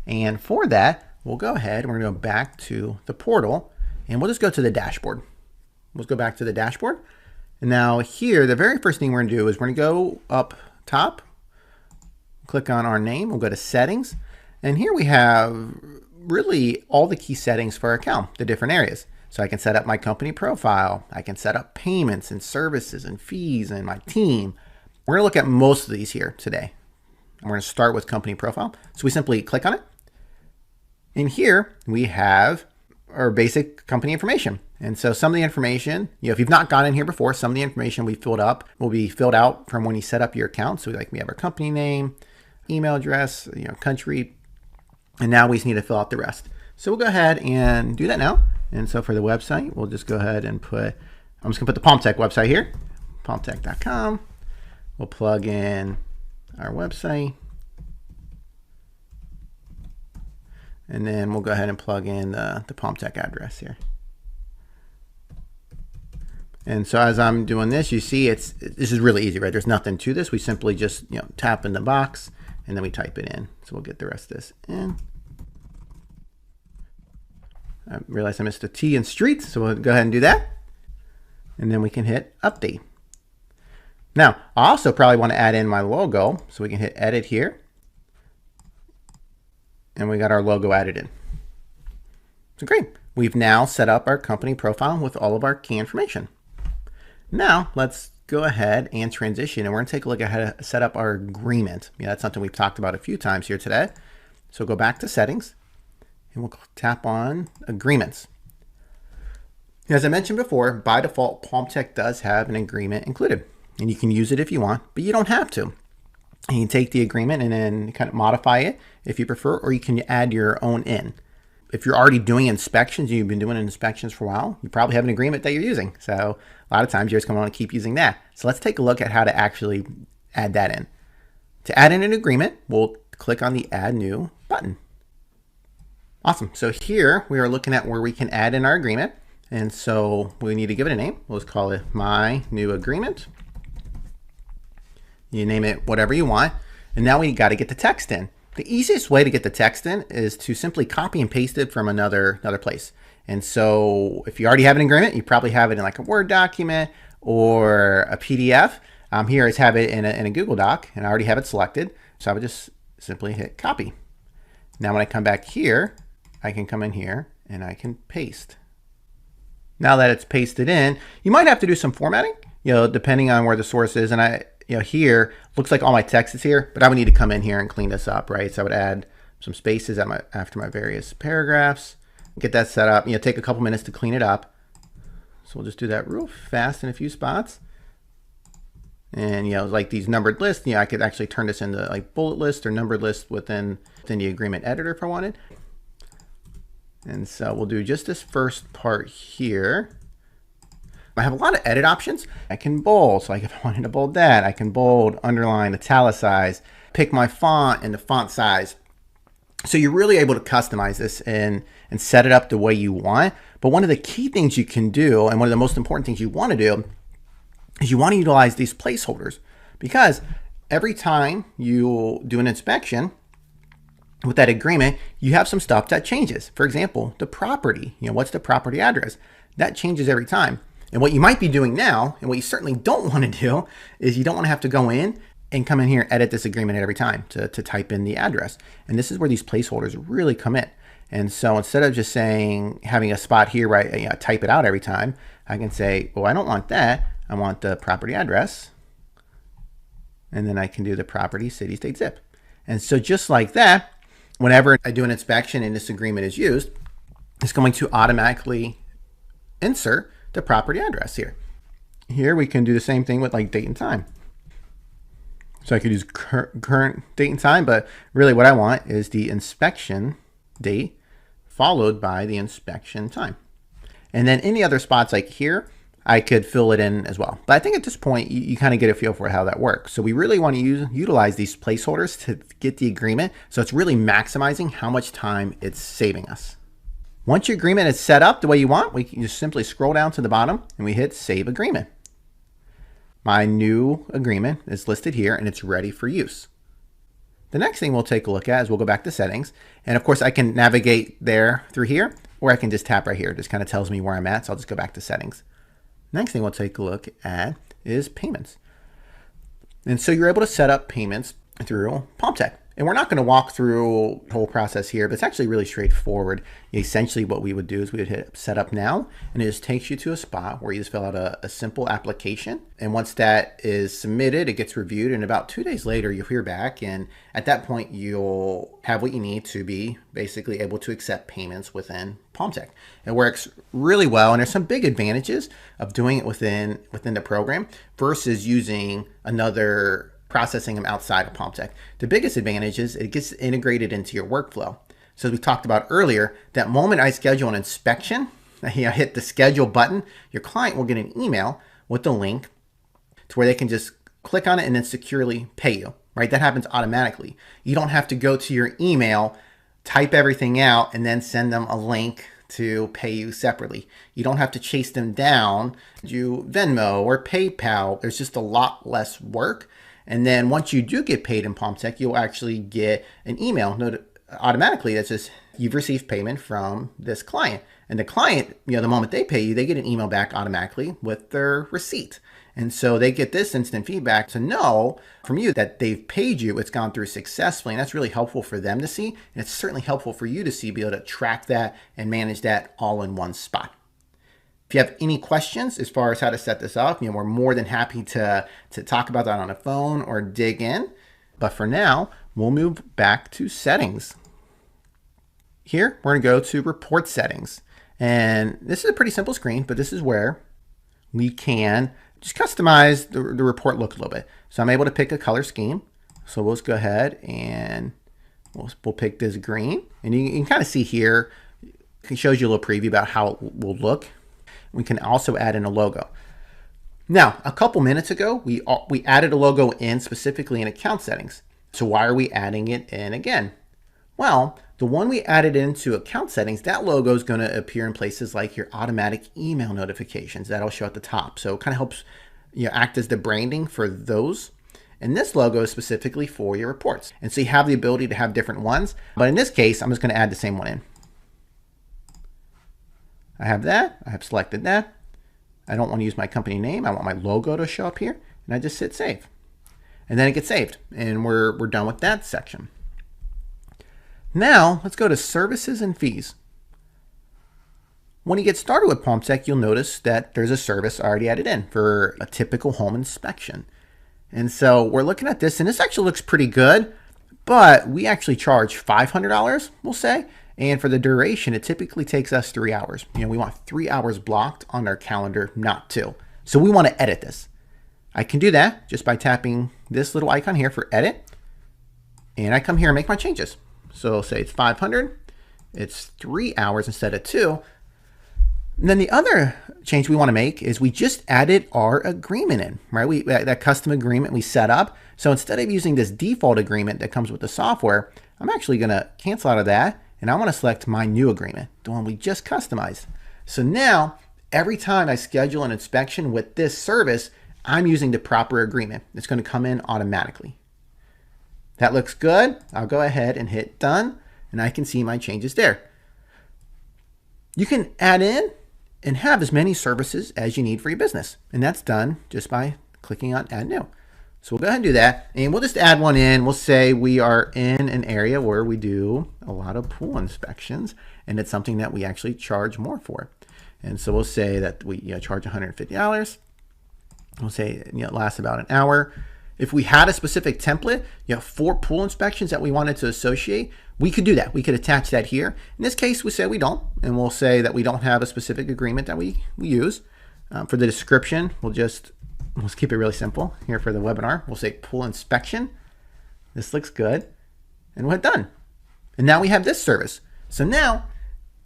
And for that, we'll go ahead and we're going to go back to the portal, and we'll just go to the dashboard. Let's go back to the dashboard. And now here, the very first thing we're going to do is we're going to go up top, click on our name, we'll go to settings, and here we have really all the key settings for our account, the different areas. So I can set up my company profile, I can set up payments and services and fees and my team. We're going to look at most of these here today. And we're going to start with company profile. So we simply click on it. In here, we have our basic company information. And so some of the information, if you've not gotten in here before, some of the information we filled up will be filled out from when you set up your account. So we have our company name, email address, country, and now we just need to fill out the rest. So we'll go ahead and do that now. And so for the website, we'll just go ahead and I'm just gonna put the Palmtech website here, palmtech.com. We'll plug in our website. And then we'll go ahead and plug in the Palmtech address here. And so as I'm doing this, you see this is really easy, right? There's nothing to this. We simply just tap in the box and then we type it in. So we'll get the rest of this in. I realized I missed a T in street, so we'll go ahead and do that. And then we can hit update. Now, I also probably want to add in my logo, so we can hit edit here. And we got our logo added in. So great. We've now set up our company profile with all of our key information. Now let's go ahead and transition, and we're going to take a look at how to set up our agreement. That's something we've talked about a few times here today. So go back to settings and we'll tap on agreements. As I mentioned before, by default, Palmtech does have an agreement included, and you can use it if you want, but you don't have to. And you can take the agreement and then kind of modify it if you prefer, or you can add your own in. If you're already doing inspections, you've been doing inspections for a while, you probably have an agreement that you're using. So a lot of times you're just going to want to keep using that. So let's take a look at how to actually add that in. To add in an agreement, we'll click on the Add New button. Awesome. So here we are looking at where we can add in our agreement. And so we need to give it a name. We'll just call it My New Agreement. You name it whatever you want. And now we got to get the text in. The easiest way to get the text in is to simply copy and paste it from another place. And so if you already have an agreement, you probably have it in like a Word document or a PDF. Here I have it in a Google Doc, and I already have it selected. So I would just simply hit copy. Now when I come back here, I can come in here and I can paste. Now that it's pasted in, you might have to do some formatting, depending on where the source is. And here looks like all my text is here, but I would need to come in here and clean this up, right? So I would add some spaces after my various paragraphs, get that set up. Take a couple minutes to clean it up. So we'll just do that real fast in a few spots. And like these numbered lists, I could actually turn this into like bullet list or numbered list within the agreement editor if I wanted. And so we'll do just this first part here. I have a lot of edit options. I can bold, so like if I wanted to bold that, I can bold, underline, italicize, pick my font and the font size. So you're really able to customize this and set it up the way you want. But one of the key things you can do, and one of the most important things you want to do, is you want to utilize these placeholders, because every time you do an inspection with that agreement, you have some stuff that changes. For example, the property, what's the property address? That changes every time. And what you might be doing now, and what you certainly don't want to do, is you don't want to have to go in and come in here and edit this agreement every time to type in the address. And this is where these placeholders really come in. And so instead of just having a spot here where I type it out every time, I can say, well, I don't want that. I want the property address. And then I can do the property, city, state, zip. And so just like that, whenever I do an inspection and this agreement is used, it's going to automatically insert the property address here. Here we can do the same thing with like date and time. So I could use current date and time, but really what I want is the inspection date followed by the inspection time. And then any other spots like here, I could fill it in as well. But I think at this point, you kind of get a feel for how that works. So we really want to utilize these placeholders to get the agreement. So it's really maximizing how much time it's saving us. Once your agreement is set up the way you want, we can just simply scroll down to the bottom and we hit Save Agreement. My new agreement is listed here and it's ready for use. The next thing we'll take a look at is we'll go back to settings. And of course I can navigate there through here, or I can just tap right here. It just kind of tells me where I'm at. So I'll just go back to settings. Next thing we'll take a look at is payments. And so you're able to set up payments through Palmtech. And we're not going to walk through the whole process here, but it's actually really straightforward. Essentially what we would do is we would hit set up now, and it just takes you to a spot where you just fill out a simple application. And once that is submitted, it gets reviewed, and about 2 days later, you'll hear back. And at that point, you'll have what you need to be basically able to accept payments within Palmtech. It works really well, and there's some big advantages of doing it within the program versus using another processing them outside of Palmtech. The biggest advantage is it gets integrated into your workflow. So as we talked about earlier, that moment I schedule an inspection, I hit the schedule button, your client will get an email with the link to where they can just click on it and then securely pay you, right? That happens automatically. You don't have to go to your email, type everything out, and then send them a link to pay you separately. You don't have to chase them down, do Venmo or PayPal. There's just a lot less work. And then once you do get paid in Palmtech, you'll actually get an email automatically that says you've received payment from this client. And the client, the moment they pay you, they get an email back automatically with their receipt. And so they get this instant feedback to know from you that they've paid you, it's gone through successfully. And that's really helpful for them to see. And it's certainly helpful for you to see, be able to track that and manage that all in one spot. If you have any questions as far as how to set this up, we're more than happy to talk about that on the phone or dig in. But for now, we'll move back to settings. Here, we're going to go to report settings. And this is a pretty simple screen, but this is where we can just customize the report look a little bit. So I'm able to pick a color scheme. So we'll just go ahead and we'll pick this green. And you can kind of see here, it shows you a little preview about how it will look. We can also add in a logo. Now, a couple minutes ago, we added a logo in specifically in account settings. So why are we adding it in again? Well, the one we added into account settings, that logo is going to appear in places like your automatic email notifications. That'll show at the top. So it kind of helps act as the branding for those. And this logo is specifically for your reports. And so you have the ability to have different ones. But in this case, I'm just going to add the same one in. I have that. I have selected that. I don't want to use my company name. I want my logo to show up here. And I just hit save. And then it gets saved. And we're done with that section. Now, let's go to services and fees. When you get started with Palmtech, you'll notice that there's a service already added in for a typical home inspection. And so we're looking at this, and this actually looks pretty good, but we actually charge $500, we'll say. And for the duration, it typically takes us 3 hours. We want 3 hours blocked on our calendar, not 2. So we want to edit this. I can do that just by tapping this little icon here for edit. And I come here and make my changes. So say it's 500. It's 3 hours instead of 2. And then the other change we want to make is we just added our agreement in, right? That custom agreement we set up. So instead of using this default agreement that comes with the software, I'm actually going to cancel out of that. And I want to select my new agreement, the one we just customized. So now, every time I schedule an inspection with this service, I'm using the proper agreement. It's going to come in automatically. That looks good. I'll go ahead and hit done, and I can see my changes there. You can add in and have as many services as you need for your business. And that's done just by clicking on Add New. So we'll go ahead and do that, and we'll just add one in. We'll say we are in an area where we do a lot of pool inspections, and it's something that we actually charge more for. And so we'll say that we charge $150. We'll say it lasts about an hour. If we had a specific template, for pool inspections that we wanted to associate, we could do that. We could attach that here. In this case, we say we don't, and we'll say that we don't have a specific agreement that we use. For the description, let's keep it really simple here for the webinar. We'll say pool inspection. This looks good. And we're done. And now we have this service. So now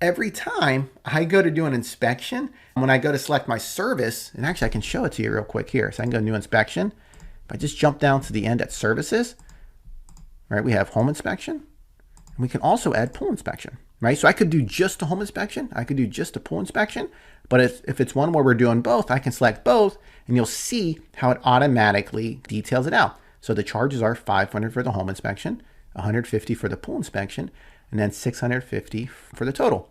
every time I go to do an inspection, when I go to select my service, and actually I can show it to you real quick here. So I can go to new inspection. If I just jump down to the end at services, right, we have home inspection. And we can also add pool inspection, right? So I could do just a home inspection. I could do just a pool inspection. But if it's one where we're doing both, I can select both, and you'll see how it automatically details it out. So the charges are $500 for the home inspection, $150 for the pool inspection, and then $650 for the total.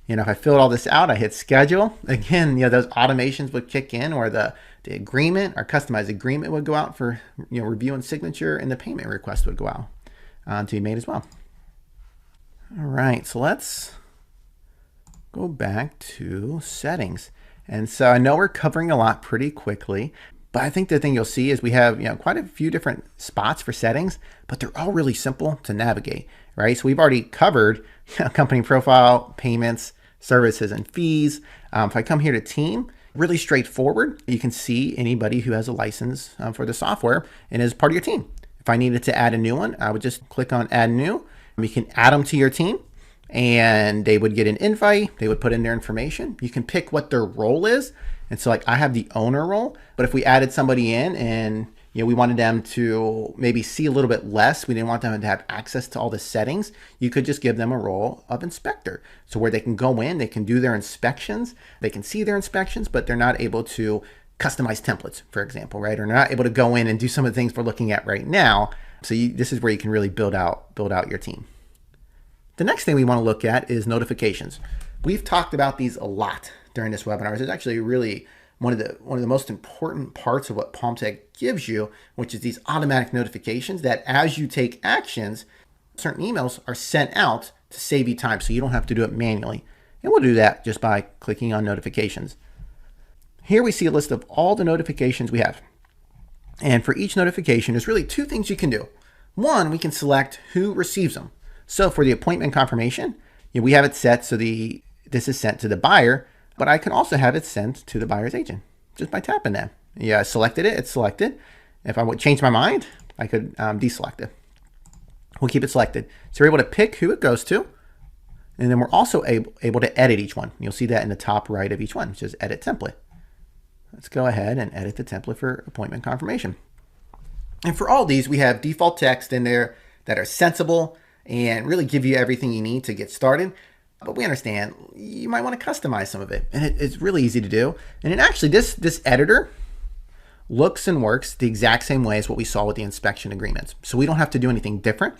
If I filled all this out, I hit schedule. Again, those automations would kick in, or the agreement, our customized agreement would go out for review and signature, and the payment request would go out to be made as well. All right, so let's go back to settings. And so I know we're covering a lot pretty quickly, but I think the thing you'll see is we have quite a few different spots for settings, but they're all really simple to navigate, right? So we've already covered company profile, payments, services, and fees. If I come here to team, really straightforward. You can see anybody who has a license for the software and is part of your team. If I needed to add a new one, I would just click on add new. You can add them to your team, and they would get an invite. They would put in their information. You can pick what their role is. And so like I have the owner role, but if we added somebody in and we wanted them to maybe see a little bit less, we didn't want them to have access to all the settings, you could just give them a role of inspector. So where they can go in, they can do their inspections, they can see their inspections, but they're not able to customize templates, for example, right? Or they're not able to go in and do some of the things we're looking at right now. So this is where you can really build out your team. The next thing we want to look at is notifications. We've talked about these a lot during this webinar. It's actually really one of the most important parts of what Palmtech gives you, which is these automatic notifications that as you take actions, certain emails are sent out to save you time so you don't have to do it manually. And we'll do that just by clicking on notifications. Here we see a list of all the notifications we have. And for each notification, there's really two things you can do. One, we can select who receives them. So for the appointment confirmation, we have it set so this is sent to the buyer, but I can also have it sent to the buyer's agent just by tapping that. I selected it, it's selected. If I would change my mind, I could deselect it. We'll keep it selected. So we're able to pick who it goes to, and then we're also able to edit each one. You'll see that in the top right of each one, which is edit template. Let's go ahead and edit the template for appointment confirmation. And for all these, we have default text in there that are sensible and really give you everything you need to get started. But we understand you might want to customize some of it, and it's really easy to do. And it actually, this editor looks and works the exact same way as what we saw with the inspection agreements. So we don't have to do anything different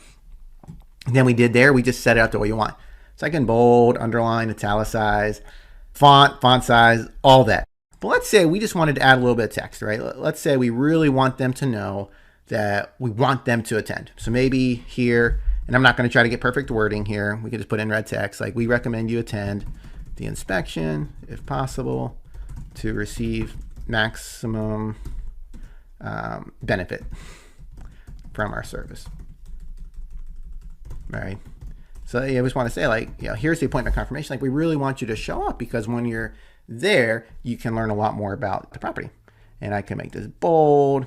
than we did there. We just set it up the way you want. So I can bold, underline, italicize, font size, all that. But let's say we just wanted to add a little bit of text, right? Let's say we really want them to know that we want them to attend. So maybe here, and I'm not going to try to get perfect wording here. We can just put in red text, like we recommend you attend the inspection, if possible, to receive maximum benefit from our service. All right. So I just want to say, like, here's the appointment confirmation. Like, we really want you to show up because when you're there, you can learn a lot more about the property. And I can make this bold.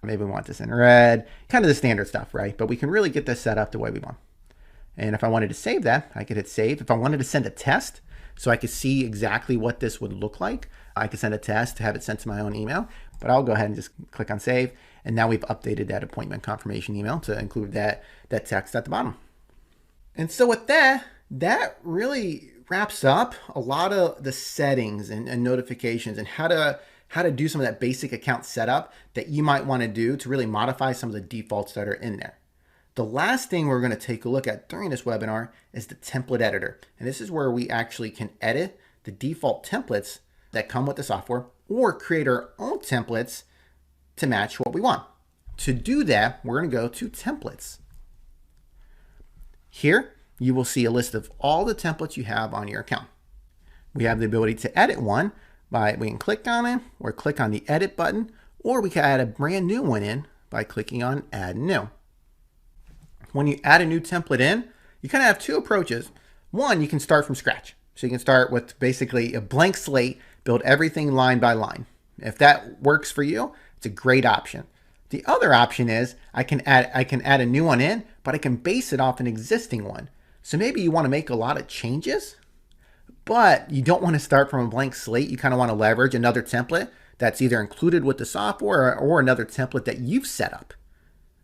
Maybe we want this in red, kind of the standard stuff, right? But we can really get this set up the way we want. And if I wanted to save that, I could hit save. If I wanted to send a test so I could see exactly what this would look like, I could send a test to have it sent to my own email. But I'll go ahead and just click on save. And now we've updated that appointment confirmation email to include that text at the bottom. And so with that really wraps up a lot of the settings and notifications and how to do some of that basic account setup that you might want to do to really modify some of the defaults that are in there. The last thing we're going to take a look at during this webinar is the template editor. And this is where we actually can edit the default templates that come with the software or create our own templates to match what we want. To do that, we're going to go to templates. Here, you will see a list of all the templates you have on your account. We have the ability to edit one we can click on it or click on the edit button, or we can add a brand new one in by clicking on add new. When you add a new template in, you kind of have two approaches. One, you can start from scratch. So you can start with basically a blank slate, build everything line by line. If that works for you, it's a great option. The other option is I can add a new one in, but I can base it off an existing one. So maybe you want to make a lot of changes, but you don't want to start from a blank slate. You kind of want to leverage another template that's either included with the software or another template that you've set up.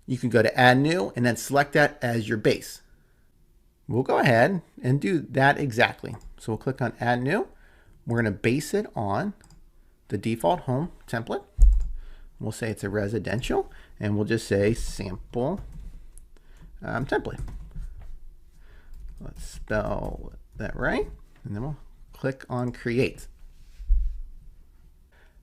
You can go to add new and then select that as your base. We'll go ahead and do that exactly. So we'll click on add new. We're going to base it on the default home template. We'll say it's a residential and we'll just say sample template. Let's spell that right, and then we'll click on create.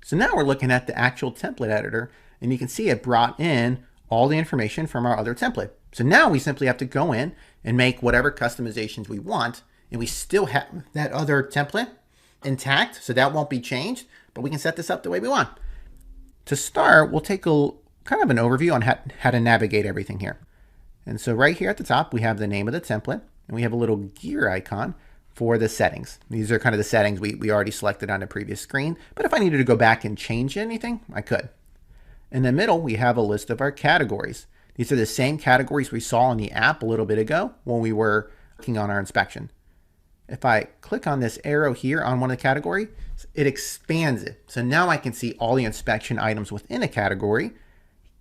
So now we're looking at the actual template editor, and you can see it brought in all the information from our other template. So now we simply have to go in and make whatever customizations we want, and we still have that other template intact, so that won't be changed, but we can set this up the way we want. To start, we'll take a kind of an overview on how to navigate everything here. And so right here at the top, we have the name of the template, and we have a little gear icon for the settings. These are kind of the settings we already selected on the previous screen, but if I needed to go back and change anything, I could. In the middle, we have a list of our categories. These are the same categories we saw in the app a little bit ago when we were working on our inspection. If I click on this arrow here on one of the categories, it expands it. So now I can see all the inspection items within a category.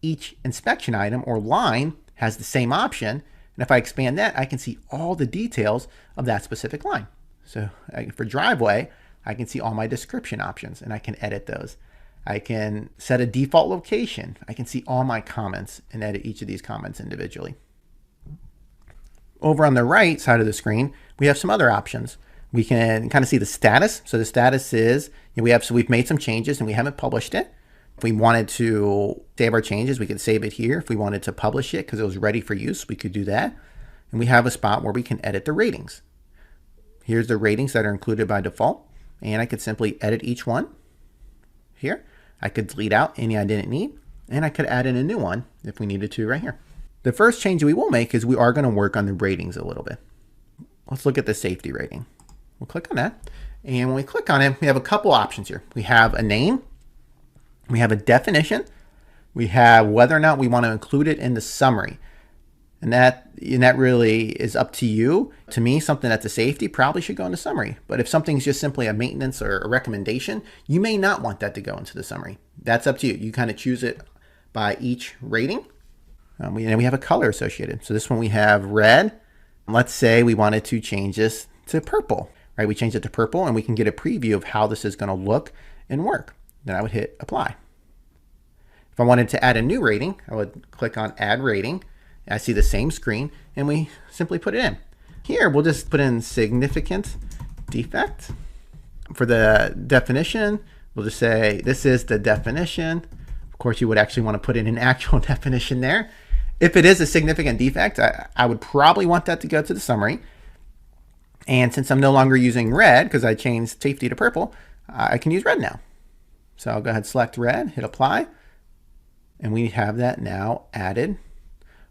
Each inspection item or line has the same option. And if I expand that, I can see all the details of that specific line. So for driveway, I can see all my description options and I can edit those. I can set a default location. I can see all my comments and edit each of these comments individually. Over on the right side of the screen, we have some other options. We can kind of see the status. So the status is, we've made some changes and we haven't published it. If we wanted to save our changes, we could save it here. If we wanted to publish it because it was ready for use, we could do that. And we have a spot where we can edit the ratings. Here's the ratings that are included by default. And I could simply edit each one here. I could delete out any I didn't need. And I could add in a new one if we needed to right here. The first change we will make is we are going to work on the ratings a little bit. Let's look at the safety rating. We'll click on that. And when we click on it, we have a couple options here. We have a name. We have a definition. We have whether or not we want to include it in the summary. And that really is up to you. To me, something that's a safety probably should go in the summary. But if something's just simply a maintenance or a recommendation, you may not want that to go into the summary. That's up to you. You kind of choose it by each rating. We have a color associated. So this one we have red. Let's say we wanted to change this to purple, right? We change it to purple and we can get a preview of how this is going to look and work. Then I would hit apply. If I wanted to add a new rating, I would click on add rating. I see the same screen and we simply put it in. Here, we'll just put in significant defect. For the definition, we'll just say this is the definition. Of course, you would actually want to put in an actual definition there. If it is a significant defect, I would probably want that to go to the summary. And since I'm no longer using red because I changed safety to purple, I can use red now. So I'll go ahead and select red, hit apply, and we have that now added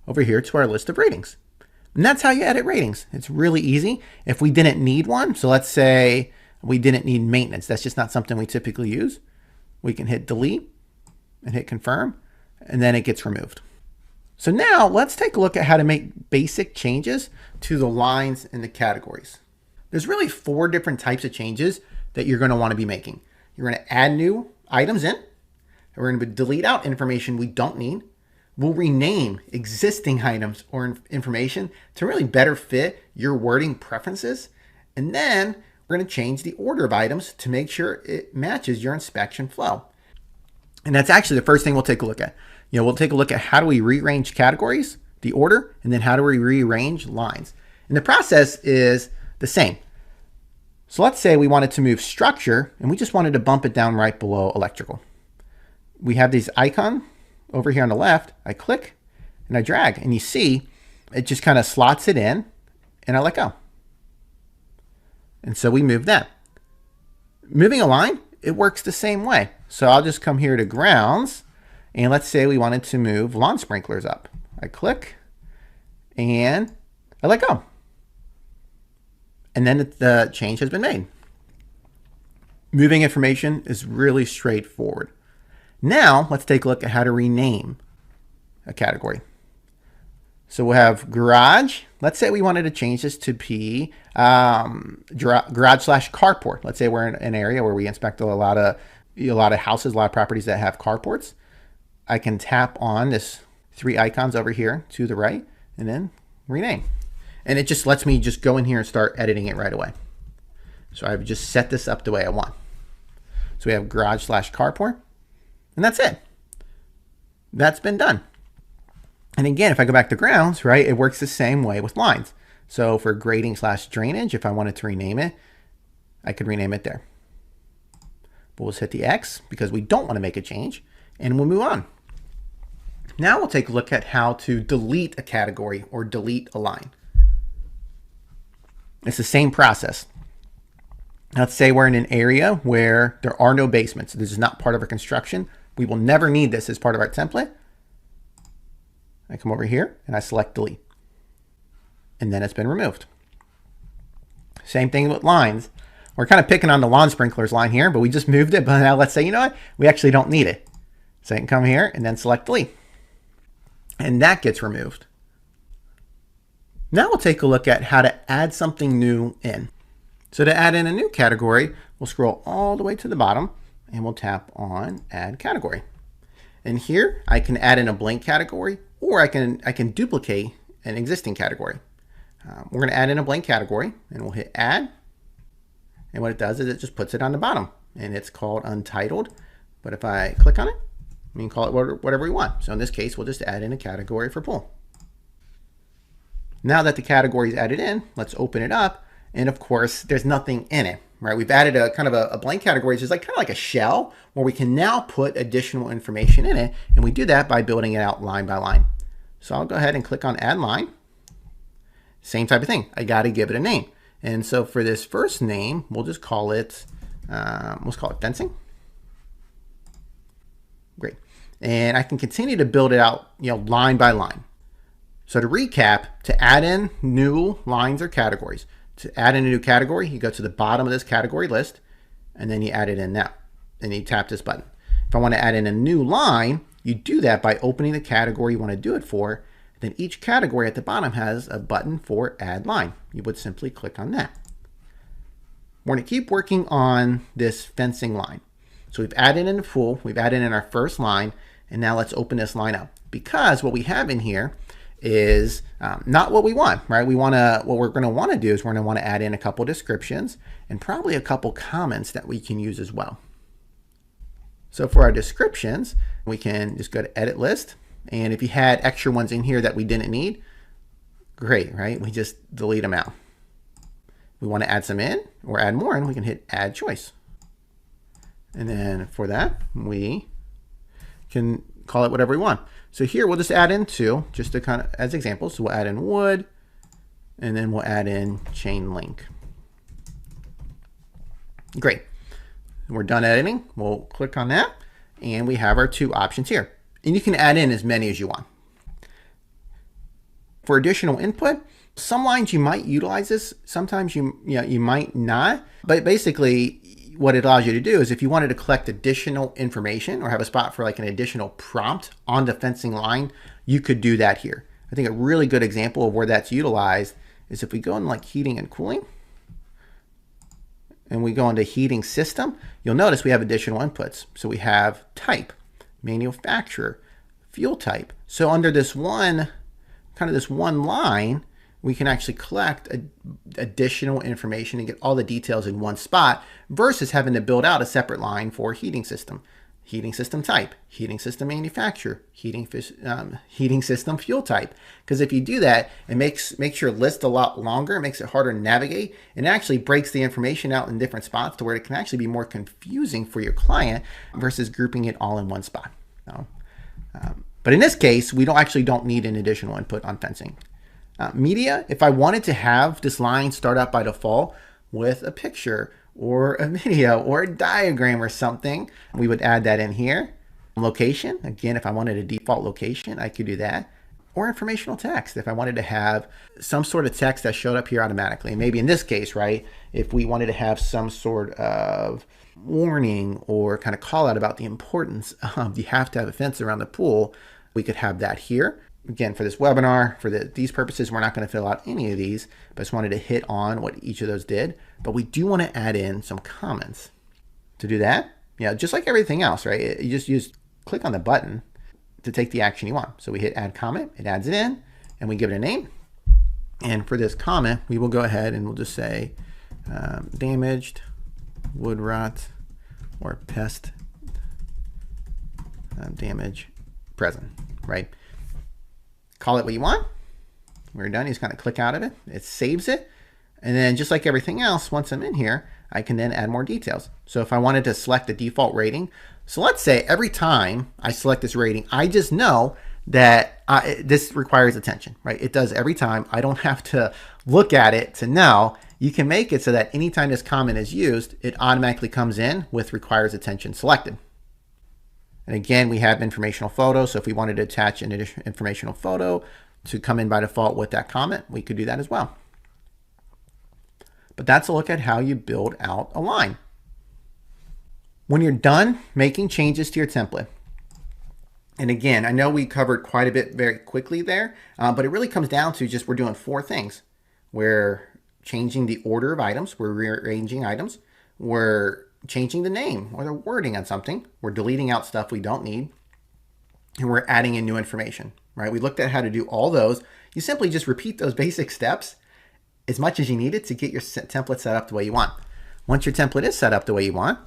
over here to our list of ratings. And that's how you edit ratings. It's really easy. If we didn't need one, so let's say we didn't need maintenance, that's just not something we typically use, we can hit delete and hit confirm, and then it gets removed. So now let's take a look at how to make basic changes to the lines and the categories. There's really 4 different types of changes that you're going to want to be making. You're going to add new items in. We're going to delete out information we don't need. We'll rename existing items or information to really better fit your wording preferences. And then we're going to change the order of items to make sure it matches your inspection flow. And that's actually the first thing we'll take a look at. We'll take a look at how do we rearrange categories, the order, and then how do we rearrange lines. And the process is the same. So let's say we wanted to move structure and we just wanted to bump it down right below electrical. We have these icon over here on the left. I click and I drag and you see it just kind of slots it in and I let go. And so we move that. Moving a line, it works the same way. So I'll just come here to grounds and let's say we wanted to move lawn sprinklers up. I click and I let go. And then the change has been made. Moving information is really straightforward. Now let's take a look at how to rename a category. So we'll have garage. Let's say we wanted to change this to be garage/carport. Let's say we're in an area where we inspect a lot of houses, a lot of properties that have carports. I can tap on this 3 icons over here to the right and then rename. And it just lets me just go in here and start editing it right away. So I've just set this up the way I want. So we have garage/carport, and that's it. That's been done. And again, if I go back to grounds, right, it works the same way with lines. So for grading/drainage, if I wanted to rename it, I could rename it there. We'll just hit the X because we don't want to make a change, and we'll move on. Now we'll take a look at how to delete a category or delete a line. It's the same process. Let's say we're in an area where there are no basements. This is not part of our construction. We will never need this as part of our template. I come over here and I select delete. And then it's been removed. Same thing with lines. We're kind of picking on the lawn sprinklers line here, but we just moved it. But now let's say, you know what? We actually don't need it. So I can come here and then select delete. And that gets removed. Now we'll take a look at how to add something new in. So to add in a new category, we'll scroll all the way to the bottom and we'll tap on Add Category. And here I can add in a blank category, or I can duplicate an existing category. We're going to add in a blank category and we'll hit Add. And what it does is it just puts it on the bottom, and it's called Untitled. But if I click on it, we can call it whatever we want. So in this case, we'll just add in a category for pool. Now that the category is added in, let's open it up. And of course, there's nothing in it, right? We've added a kind of a blank category, which is kind of like a shell where we can now put additional information in it. And we do that by building it out line by line. So I'll go ahead and click on Add Line. Same type of thing. I got to give it a name. And so for this first name, we'll just call it, let's call it fencing. Great. And I can continue to build it out, line by line. So to recap, to add in new lines or categories, to add in a new category, you go to the bottom of this category list, and then you add it in now, and you tap this button. If I want to add in a new line, you do that by opening the category you want to do it for. Then each category at the bottom has a button for Add Line. You would simply click on that. We're going to keep working on this fencing line. So we've added in the pool, we've added in our first line, and now let's open this line up. Because what we have in here is not what we want, right? What we're going to want to do is we're going to want to add in a couple descriptions and probably a couple comments that we can use as well. So for our descriptions, we can just go to Edit List. And if you had extra ones in here that we didn't need, great, right? We just delete them out. We want to add some in or add more in, we can hit Add Choice. And then for that, we can call it whatever we want. So here we'll just add in two, just to kind of as examples. So we'll add in wood, and then we'll add in chain link. Great. We're done editing. We'll click on that, and we have our two options here. And you can add in as many as you want. For additional input, some lines you might utilize this, sometimes you might not. But basically, what it allows you to do is if you wanted to collect additional information or have a spot for like an additional prompt on the fencing line, you could do that here. I think a really good example of where that's utilized is if we go in like heating and cooling, and we go into heating system, you'll notice we have additional inputs. So we have type, manufacturer, fuel type. So under this one, this one line, we can actually collect additional information and get all the details in one spot versus having to build out a separate line for heating system type, heating system manufacturer, heating system fuel type. Because if you do that, it makes your list a lot longer, it makes it harder to navigate, and it actually breaks the information out in different spots to where it can actually be more confusing for your client versus grouping it all in one spot. But in this case, we don't need an additional input on fencing. Media, if I wanted to have this line start out by default with a picture or a video or a diagram or something, we would add that in here. Location, again, if I wanted a default location, I could do that. Or informational text, if I wanted to have some sort of text that showed up here automatically. Maybe in this case, right, if we wanted to have some sort of warning or kind of call out about the importance of you have to have a fence around the pool, we could have that here. Again, for this webinar, for these purposes, we're not going to fill out any of these, but I just wanted to hit on what each of those did. But we do want to add in some comments. To do that, just like everything else, right? You just click on the button to take the action you want. So we hit Add Comment, it adds it in, and we give it a name. And for this comment, we will go ahead and we'll just say damaged, wood rot, or pest damage present, right? Call it what you want. We're done. You just kind of click out of it. It saves it. And then just like everything else, once I'm in here, I can then add more details. So if I wanted to select the default rating, so let's say every time I select this rating, I just know that this requires attention, right? It does every time. I don't have to look at it to know. You can make it so that anytime this comment is used, it automatically comes in with requires attention selected. And again, we have informational photo. So if we wanted to attach an additional informational photo to come in by default with that comment, we could do that as well. But that's a look at how you build out a line. When you're done making changes to your template, and again, I know we covered quite a bit very quickly there, but it really comes down to just we're doing 4 things. We're changing the order of items, we're rearranging items, we're changing the name or the wording on something, we're deleting out stuff we don't need, and we're adding in new information, right? We looked at how to do all those. You simply just repeat those basic steps as much as you need it to get your template set up the way you want. Once your template is set up the way you want,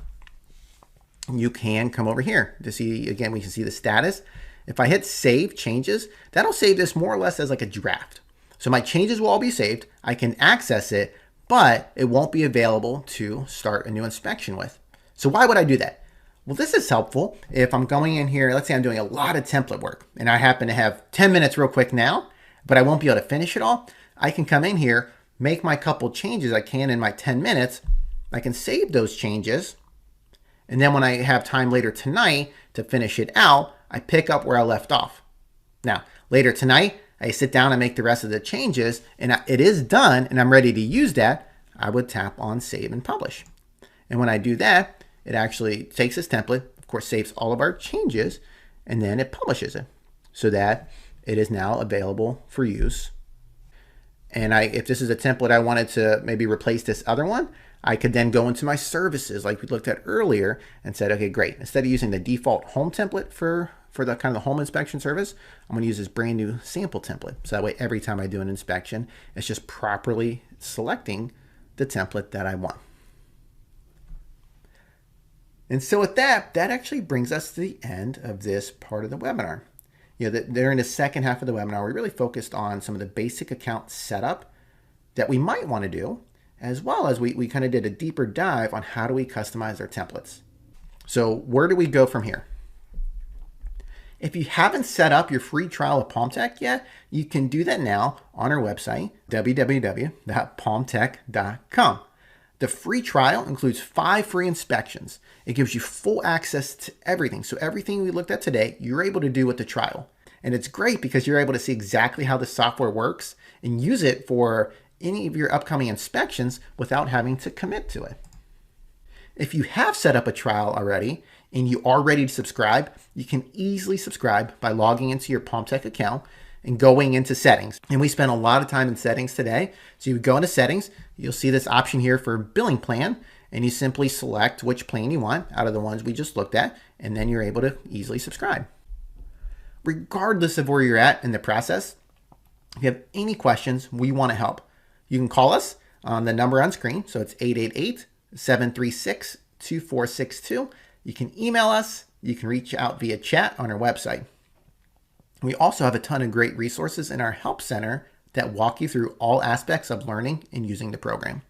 you can come over here to see, again, we can see the status. If I hit save changes, that'll save this more or less as like a draft. So my changes will all be saved. I can access it, but it won't be available to start a new inspection with. So why would I do that? Well, this is helpful if I'm going in here, let's say I'm doing a lot of template work and I happen to have 10 minutes real quick now, but I won't be able to finish it all. I can come in here, make my couple changes I can in my 10 minutes. I can save those changes. And then when I have time later tonight to finish it out, I pick up where I left off. Now, later tonight, I sit down and make the rest of the changes and it is done and I'm ready to use that. I would tap on save and publish. And when I do that, it actually takes this template, of course, saves all of our changes, and then it publishes it so that it is now available for use. And if this is a template I wanted to maybe replace this other one, I could then go into my services like we looked at earlier and said, okay, great. Instead of using the default home template for the kind of the home inspection service, I'm going to use this brand new sample template. So that way, every time I do an inspection, it's just properly selecting the template that I want. And so with that actually brings us to the end of this part of the webinar. You know, during the second half of the webinar, we really focused on some of the basic account setup that we might want to do, as well as we kind of did a deeper dive on how do we customize our templates. So where do we go from here? If you haven't set up your free trial of Palmtech yet, you can do that now on our website, www.palmtech.com. The free trial includes 5 free inspections. It gives you full access to everything. So everything we looked at today, you're able to do with the trial. And it's great because you're able to see exactly how the software works and use it for any of your upcoming inspections without having to commit to it. If you have set up a trial already and you are ready to subscribe, you can easily subscribe by logging into your Palmtech account and going into settings. And we spent a lot of time in settings today. So you go into settings, you'll see this option here for billing plan, and you simply select which plan you want out of the ones we just looked at, and then you're able to easily subscribe. Regardless of where you're at in the process, if you have any questions, we want to help. You can call us on the number on screen. So it's 888-736-2462. You can email us. You can reach out via chat on our website. We also have a ton of great resources in our help center that walk you through all aspects of learning and using the program.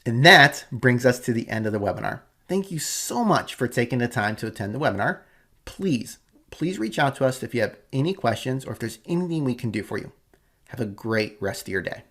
And that brings us to the end of the webinar. Thank you so much for taking the time to attend the webinar. Please reach out to us if you have any questions or if there's anything we can do for you. Have a great rest of your day.